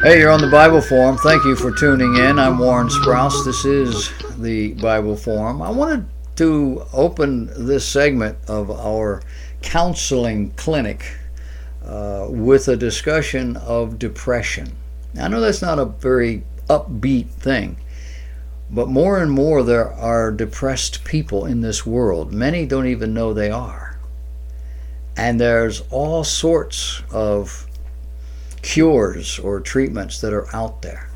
Hey, you're on the Bible Forum. Thank you for tuning in. I'm Warren Sprouse. This is the Bible Forum. I wanted to open this segment of our counseling clinic with a discussion of depression. I know that's not a very upbeat thing, but more and more there are depressed people in this world. Many don't even know they are. And there's all sorts of cures or treatments that are out there.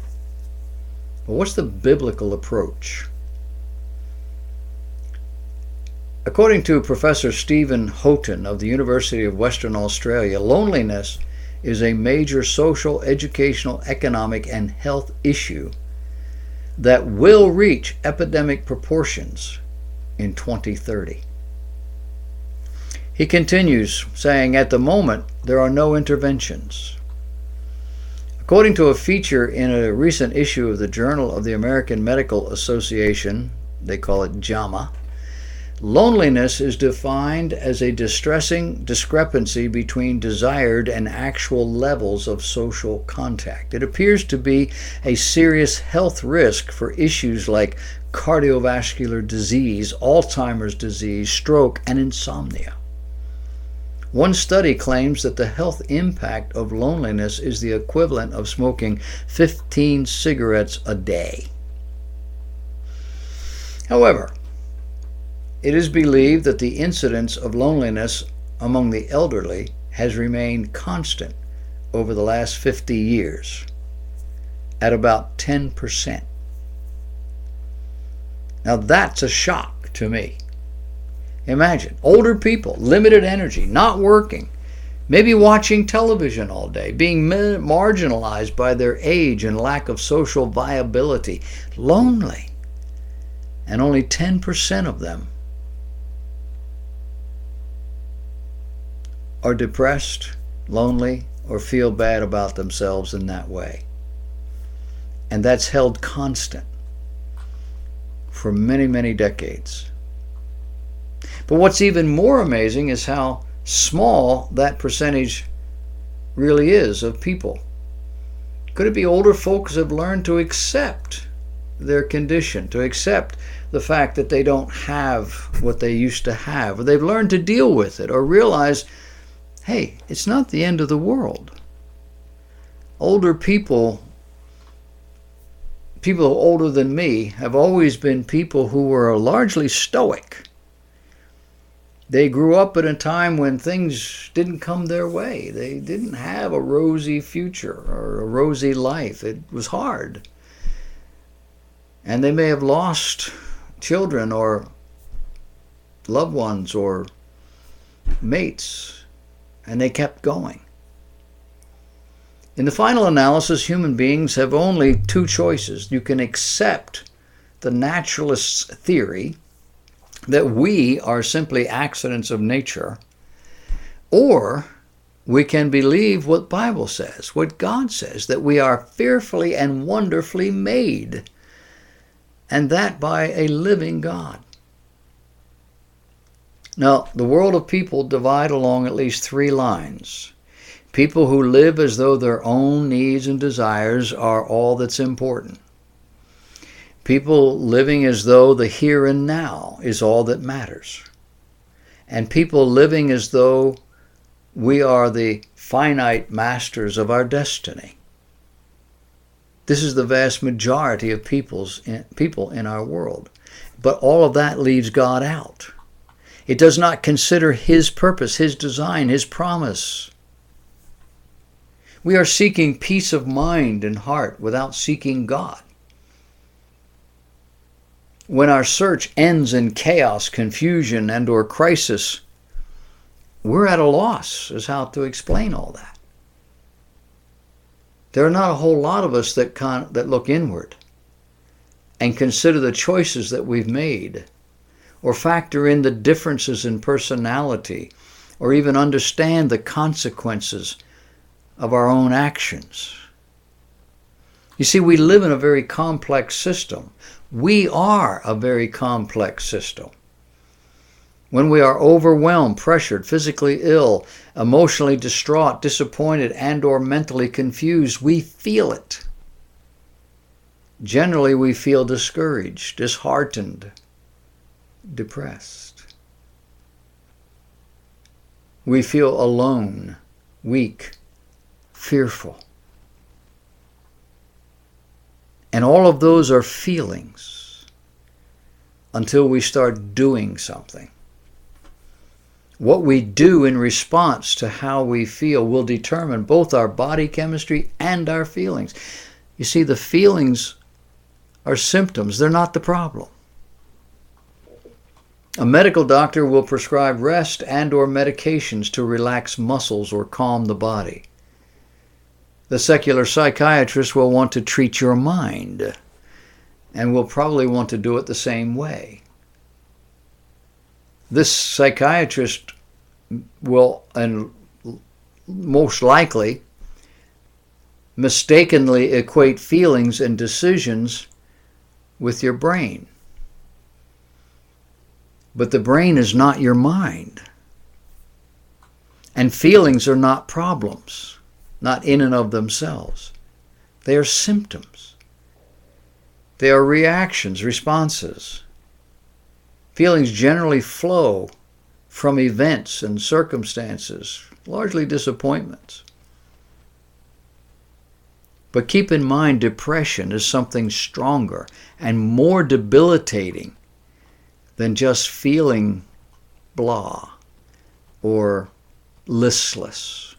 But what's the biblical approach? According to Professor Stephen Houghton of the University of Western Australia, loneliness is a major social, educational, economic, and health issue that will reach epidemic proportions in 2030. He continues saying, at the moment, there are no interventions. According to a feature in a recent issue of the Journal of the American Medical Association, they call it JAMA, loneliness is defined as a distressing discrepancy between desired and actual levels of social contact. It appears to be a serious health risk for issues like cardiovascular disease, Alzheimer's disease, stroke, and insomnia. One study claims that the health impact of loneliness is the equivalent of smoking 15 cigarettes a day. However, it is believed that the incidence of loneliness among the elderly has remained constant over the last 50 years at about 10%. Now that's a shock to me. Imagine, older people, limited energy, not working, maybe watching television all day, being marginalized by their age and lack of social viability, lonely, and only 10% of them are depressed, lonely, or feel bad about themselves in that way. And that's held constant for many, many decades. But what's even more amazing is how small that percentage really is of people. Could it be older folks have learned to accept their condition, to accept the fact that they don't have what they used to have, or they've learned to deal with it, or realize, hey, it's not the end of the world. Older people older than me, have always been people who were largely stoic. They grew up at a time when things didn't come their way. They didn't have a rosy future or a rosy life. It was hard. And they may have lost children or loved ones or mates, and they kept going. In the final analysis, human beings have only two choices. You can accept the naturalist's theory that we are simply accidents of nature, or we can believe what the Bible says, what God says, that we are fearfully and wonderfully made, and that by a living God. Now, the world of people divide along at least three lines. People who live as though their own needs and desires are all that's important. People living as though the here and now is all that matters. And people living as though we are the finite masters of our destiny. This is the vast majority of people in our world. But all of that leaves God out. It does not consider His purpose, His design, His promise. We are seeking peace of mind and heart without seeking God. When our search ends in chaos, confusion, and or crisis, we're at a loss as how to explain all that. There are not a whole lot of us that look inward and consider the choices that we've made, or factor in the differences in personality, or even understand the consequences of our own actions. You see, we live in a very complex system. We are a very complex system. When we are overwhelmed, pressured, physically ill, emotionally distraught, disappointed, and or mentally confused, we feel it. Generally, we feel discouraged, disheartened, depressed. We feel alone, weak, fearful. And all of those are feelings until we start doing something. What we do in response to how we feel will determine both our body chemistry and our feelings. You see, the feelings are symptoms. They're not the problem. A medical doctor will prescribe rest and or medications to relax muscles or calm the body. The secular psychiatrist will want to treat your mind and will probably want to do it the same way. This psychiatrist will, and most likely, mistakenly equate feelings and decisions with your brain. But the brain is not your mind. And feelings are not problems, not in and of themselves. They are symptoms. They are reactions, responses. Feelings generally flow from events and circumstances, largely disappointments. But keep in mind, depression is something stronger and more debilitating than just feeling blah or listless.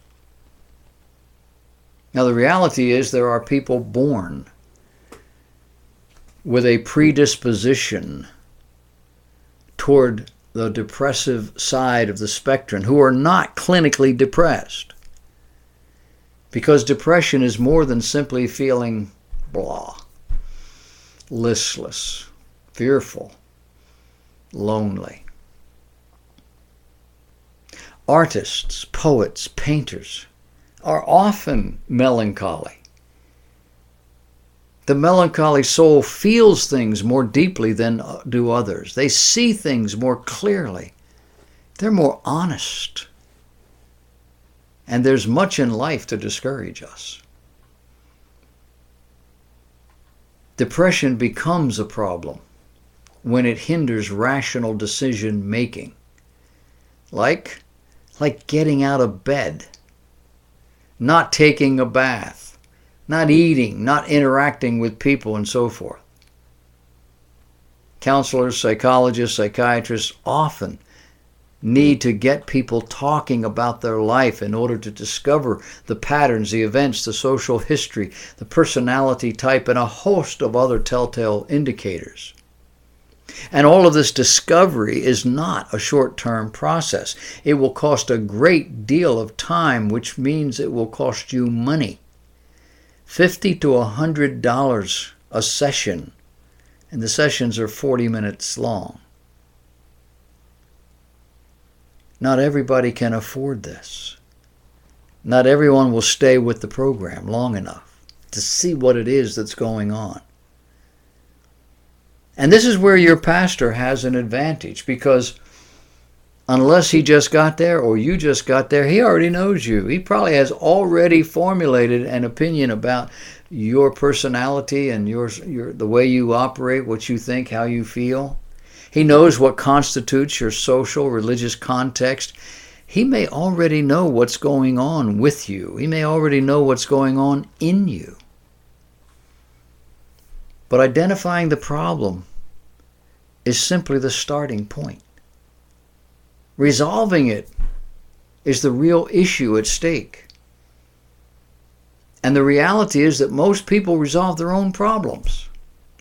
Now, the reality is there are people born with a predisposition toward the depressive side of the spectrum who are not clinically depressed. Because depression is more than simply feeling blah, listless, fearful, lonely. Artists, poets, painters are often melancholy. The melancholy soul feels things more deeply than do others. They see things more clearly. They're more honest. And there's much in life to discourage us. Depression becomes a problem when it hinders rational decision making. Like getting out of bed, not taking a bath, not eating, not interacting with people, and so forth. Counselors, psychologists, psychiatrists often need to get people talking about their life in order to discover the patterns, the events, the social history, the personality type, and a host of other telltale indicators. And all of this discovery is not a short-term process. It will cost a great deal of time, which means it will cost you money. $50 to $100 a session, and the sessions are 40 minutes long. Not everybody can afford this. Not everyone will stay with the program long enough to see what it is that's going on. And this is where your pastor has an advantage, because unless he just got there or you just got there, he already knows you. He probably has already formulated an opinion about your personality and the way you operate, what you think, how you feel. He knows what constitutes your social, religious context. He may already know what's going on with you. He may already know what's going on in you. But identifying the problem is simply the starting point. Resolving it is the real issue at stake. And the reality is that most people resolve their own problems.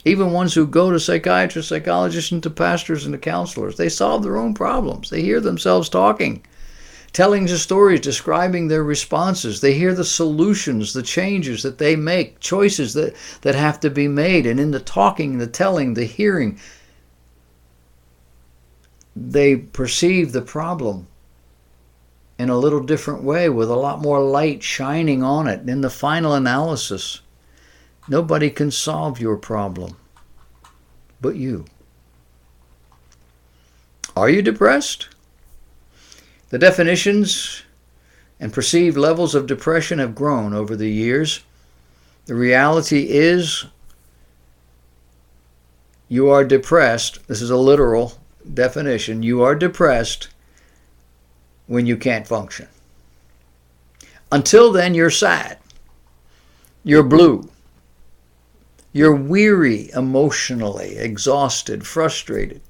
Even ones who go to psychiatrists, psychologists, and to pastors and to counselors, they solve their own problems. They hear themselves talking, telling the stories, describing their responses. They hear the solutions, the changes that they make, choices that have to be made. And in the talking, the telling, the hearing, they perceive the problem in a little different way, with a lot more light shining on it. In the final analysis, nobody can solve your problem but you. Are you depressed? The definitions and perceived levels of depression have grown over the years. The reality is you are depressed. This is a literal definition. You are depressed when you can't function. Until then, you're sad. You're blue. You're weary emotionally, exhausted, frustrated.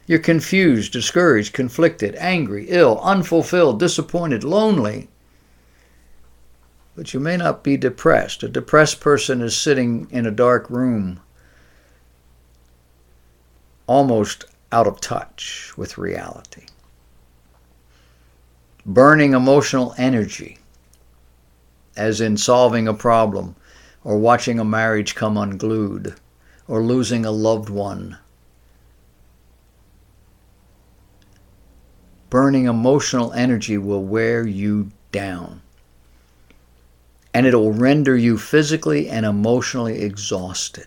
You're confused, discouraged, conflicted, angry, ill, unfulfilled, disappointed, lonely. But you may not be depressed. A depressed person is sitting in a dark room, almost out of touch with reality. Burning emotional energy, as in solving a problem, or watching a marriage come unglued, or losing a loved one. Burning emotional energy will wear you down. And it'll render you physically and emotionally exhausted.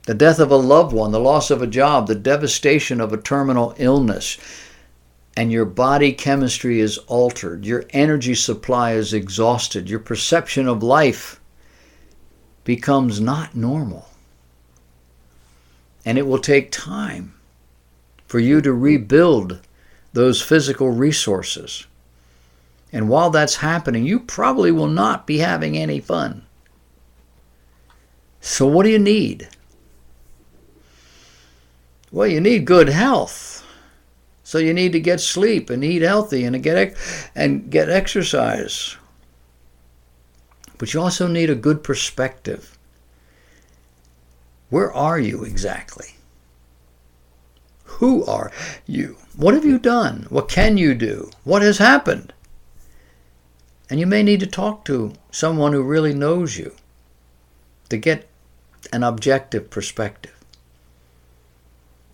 The death of a loved one, the loss of a job, the devastation of a terminal illness, and your body chemistry is altered, your energy supply is exhausted, your perception of life becomes not normal. And it will take time for you to rebuild those physical resources. And while that's happening, you probably will not be having any fun. So what do you need? Well, you need good health. So you need to get sleep and eat healthy and get exercise. But you also need a good perspective. Where are you exactly? Who are you? What have you done? What can you do? What has happened? And you may need to talk to someone who really knows you to get an objective perspective.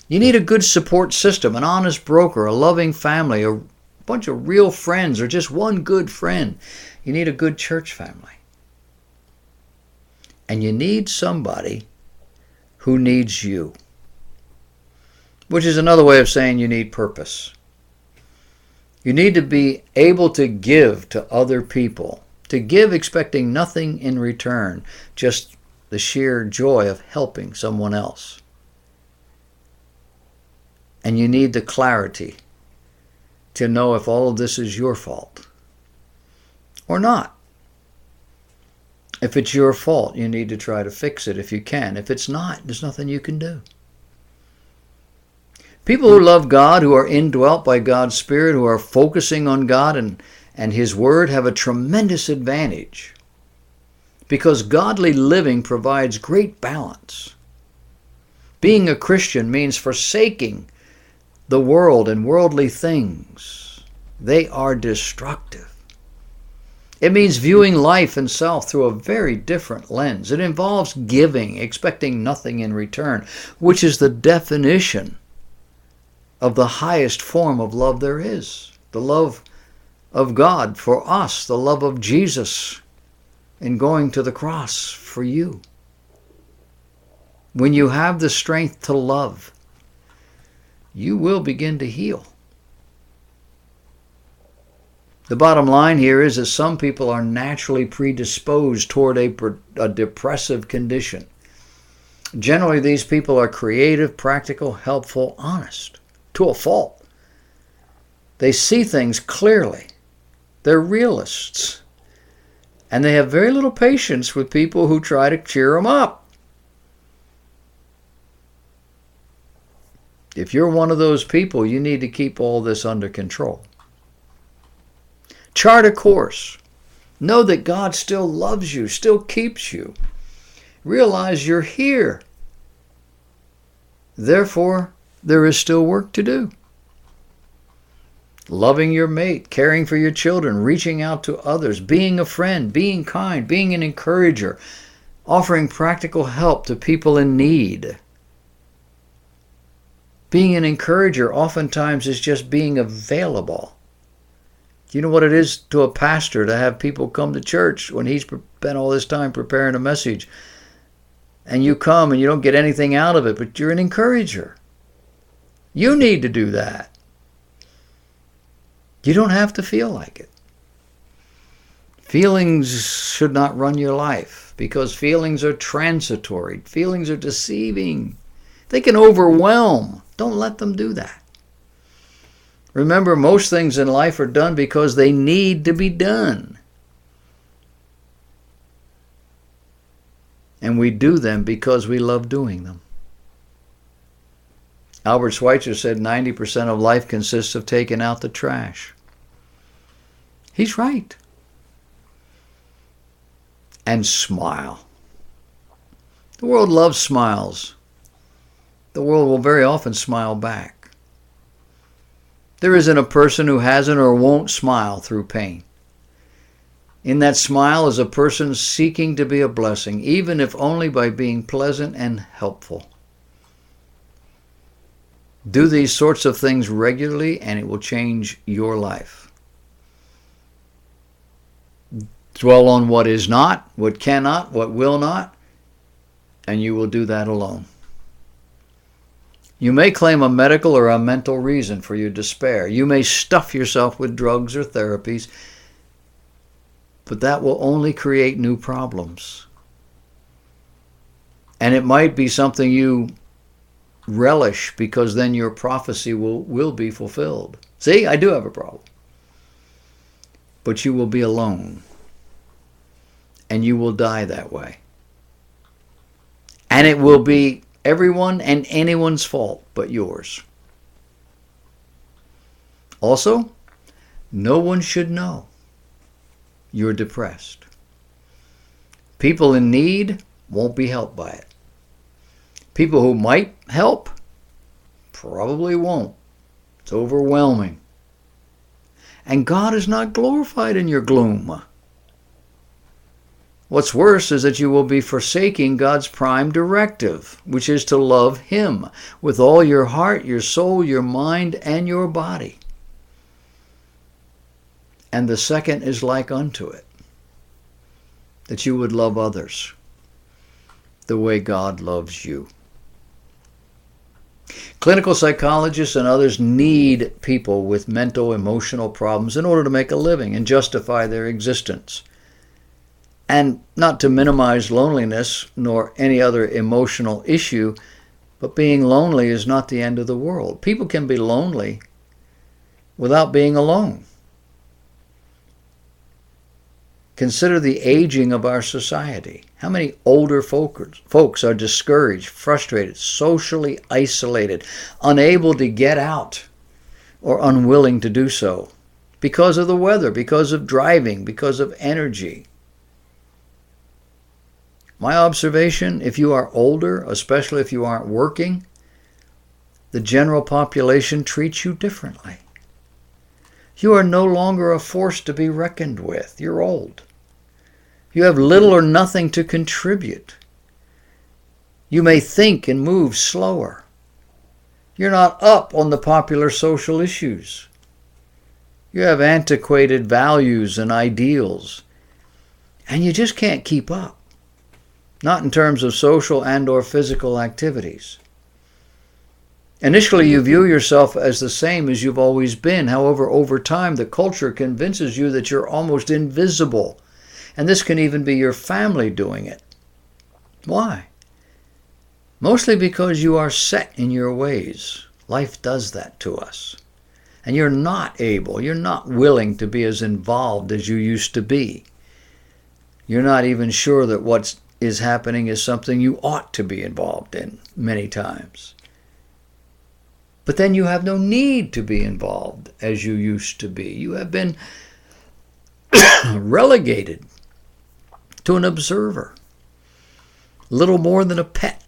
You need a good support system, an honest broker, a loving family, a bunch of real friends, or just one good friend. You need a good church family. And you need somebody who needs you, which is another way of saying you need purpose. You need to be able to give to other people, to give expecting nothing in return, just the sheer joy of helping someone else. And you need the clarity to know if all of this is your fault or not. If it's your fault, you need to try to fix it if you can. If it's not, there's nothing you can do. People who love God, who are indwelt by God's Spirit, who are focusing on God and His Word have a tremendous advantage because godly living provides great balance. Being a Christian means forsaking the world and worldly things. They are destructive. It means viewing life and self through a very different lens. It involves giving, expecting nothing in return, which is the definition of the highest form of love there is. The love of God for us, the love of Jesus in going to the cross for you. When you have the strength to love, you will begin to heal. The bottom line here is that some people are naturally predisposed toward a depressive condition. Generally, these people are creative, practical, helpful, honest, to a fault. They see things clearly. They're realists. And they have very little patience with people who try to cheer them up. If you're one of those people, you need to keep all this under control. Chart a course. Know that God still loves you, still keeps you. Realize you're here. Therefore, there is still work to do. Loving your mate, caring for your children, reaching out to others, being a friend, being kind, being an encourager, offering practical help to people in need. Being an encourager oftentimes is just being available. You know what it is to a pastor to have people come to church when he's spent all this time preparing a message, and you come and you don't get anything out of it, but you're an encourager. You need to do that. You don't have to feel like it. Feelings should not run your life because feelings are transitory. Feelings are deceiving. They can overwhelm. Don't let them do that. Remember, most things in life are done because they need to be done. And we do them because we love doing them. Albert Schweitzer said 90% of life consists of taking out the trash. He's right. And smile. The world loves smiles. The world will very often smile back. There isn't a person who hasn't or won't smile through pain. In that smile is a person seeking to be a blessing, even if only by being pleasant and helpful. Do these sorts of things regularly and it will change your life. Dwell on what is not, what cannot, what will not, and you will do that alone. You may claim a medical or a mental reason for your despair. You may stuff yourself with drugs or therapies, but that will only create new problems. And it might be something you relish because then your prophecy will be fulfilled. See, I do have a problem. But you will be alone. And you will die that way. And it will be everyone and anyone's fault but yours. Also, no one should know you're depressed. People in need won't be helped by it. People who might help probably won't. It's overwhelming. And God is not glorified in your gloom. What's worse is that you will be forsaking God's prime directive, which is to love Him with all your heart, your soul, your mind, and your body. And the second is like unto it, that you would love others the way God loves you. Clinical psychologists and others need people with mental, emotional problems in order to make a living and justify their existence. And not to minimize loneliness nor any other emotional issue, but being lonely is not the end of the world. People can be lonely without being alone. Consider the aging of our society. How many older folks are discouraged, frustrated, socially isolated, unable to get out, or unwilling to do so because of the weather, because of driving, because of energy. My observation, if you are older, especially if you aren't working, the general population treats you differently. You are no longer a force to be reckoned with. You're old. You have little or nothing to contribute. You may think and move slower. You're not up on the popular social issues. You have antiquated values and ideals, and you just can't keep up. Not in terms of social and or physical activities. Initially, you view yourself as the same as you've always been. However, over time, the culture convinces you that you're almost invisible. And this can even be your family doing it. Why? Mostly because you are set in your ways. Life does that to us. And you're not willing to be as involved as you used to be. You're not even sure that what is happening is something you ought to be involved in many times. But then you have no need to be involved as you used to be. You have been relegated to an observer, little more than a pet.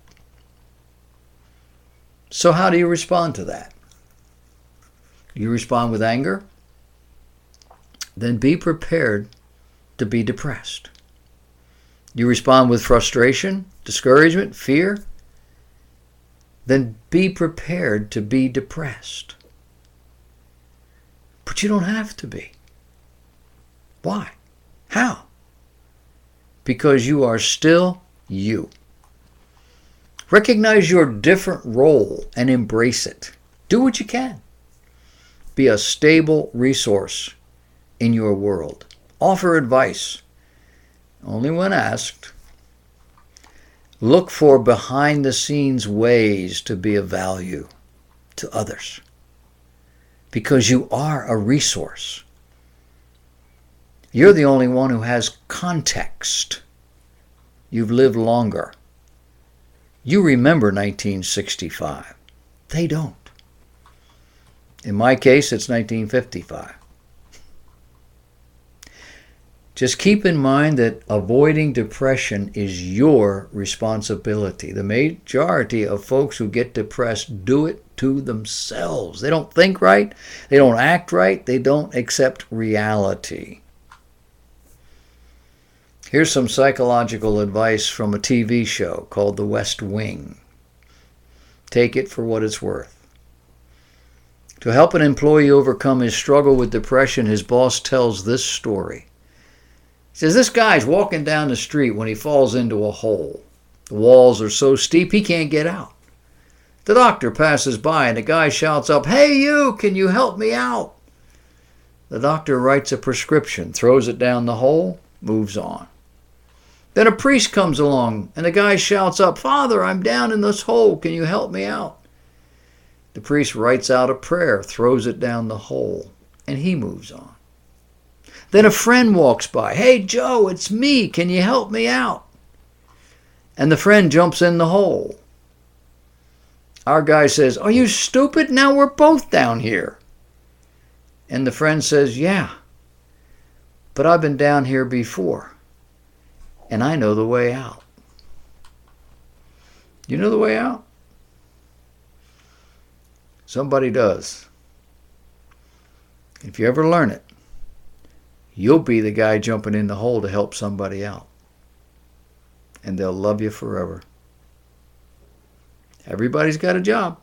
So how do you respond to that? You respond with anger? Then be prepared to be depressed. You respond with frustration, discouragement, fear? Then be prepared to be depressed. But you don't have to be. Why? How? Because you are still you. Recognize your different role and embrace it. Do what you can. Be a stable resource in your world. Offer advice, only when asked. Look for behind-the-scenes ways to be of value to others, because you are a resource. You're the only one who has context. You've lived longer. You remember 1965. They don't. In my case, it's 1955. Just keep in mind that avoiding depression is your responsibility. The majority of folks who get depressed do it to themselves. They don't think right. They don't act right. They don't accept reality. Here's some psychological advice from a TV show called The West Wing. Take it for what it's worth. To help an employee overcome his struggle with depression, his boss tells this story. He says, this guy's walking down the street when he falls into a hole. The walls are so steep he can't get out. The doctor passes by and the guy shouts up, "Hey you, can you help me out?" The doctor writes a prescription, throws it down the hole, moves on. Then a priest comes along and the guy shouts up, "Father, I'm down in this hole, can you help me out?" The priest writes out a prayer, throws it down the hole, and he moves on. Then a friend walks by. "Hey, Joe, it's me. Can you help me out?" And the friend jumps in the hole. Our guy says, "Are you stupid? Now we're both down here." And the friend says, "Yeah, but I've been down here before, and I know the way out." You know the way out? Somebody does. If you ever learn it, you'll be the guy jumping in the hole to help somebody out. And they'll love you forever. Everybody's got a job.